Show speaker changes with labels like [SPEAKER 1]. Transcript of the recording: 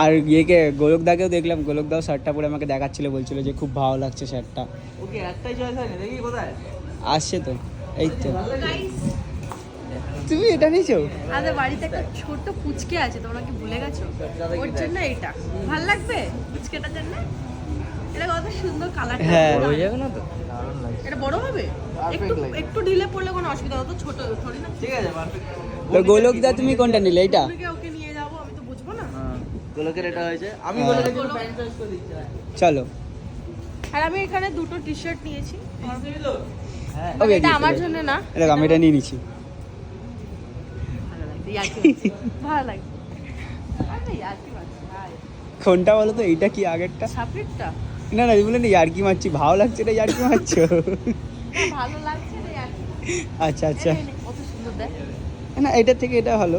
[SPEAKER 1] আর ইয়েকে গোলকদাকেও দেখলাম, গোলকদাও শার্টটা পরে আমাকে দেখাচ্ছিল, বলছিল যে খুব ভালো লাগছে শার্টটা।
[SPEAKER 2] ওকে একটাই চয়েস হয়নি, দেখি কোথায়
[SPEAKER 1] আসছে তো, এই তো।
[SPEAKER 3] গাইস,
[SPEAKER 1] তুমি এটা নিয়েছো?
[SPEAKER 3] আমাদের বাড়িতে একটা ছোট্ট পুচকে আছে, তোমরা কি ভুলে গেছো? ওর জন্য এটা ভাল লাগবে, পুচকেটার জন্য। এটা কত সুন্দর কালার।
[SPEAKER 1] হ্যাঁ।
[SPEAKER 2] বড় হয়ে যাবে না তো? দারুণ লাগছে।
[SPEAKER 3] এটা বড় হবে, একটু
[SPEAKER 2] Perfect লাগছে।
[SPEAKER 3] একটু ঢিলে পড়লে কোনো অসুবিধা হতো, ছোট থোড়ি না।
[SPEAKER 2] ঠিক আছে, পারফেক্ট।
[SPEAKER 1] তো গোলকদা তুমি কোনটা নিলে, এইটা?
[SPEAKER 3] ওকে নিয়ে যাবো, আমি তো বুঝবো না।
[SPEAKER 2] হ্যাঁ, গোলকের এটা হয়েছে। আমি
[SPEAKER 1] হ্যাঁ।
[SPEAKER 2] গোলকের জন্য প্যান্ট চয়েস করে দিচ্ছি।
[SPEAKER 1] চলো।
[SPEAKER 3] আর আমি এখানে দুটো টি শার্ট নিয়েছি।
[SPEAKER 2] হ্যাঁ।
[SPEAKER 1] ওকে,
[SPEAKER 3] এটা আমার
[SPEAKER 1] ঠিক আছে।
[SPEAKER 3] জন্য না,
[SPEAKER 1] দেখ আমি এটা নিয়ে নিচ্ছি।
[SPEAKER 3] ভালো লাগছে, ইয়ার্কি মারছি। ভালো লাগছে। আরে ইয়ার্কি মারছি, হাই।
[SPEAKER 1] কোনটা বলো তো, এইটা কি আগেরটা?
[SPEAKER 3] সাপেরটা
[SPEAKER 1] না না, বলে না ইয়ার্কি মারছি, ভালো লাগছে এটা ইয়ার্কি মারছো।
[SPEAKER 3] না, ভালো লাগছে রে ইয়ার্কি।
[SPEAKER 1] আচ্ছা আচ্ছা,
[SPEAKER 3] কত সুন্দর দেখ।
[SPEAKER 1] না এটার থেকে এটা ভালো।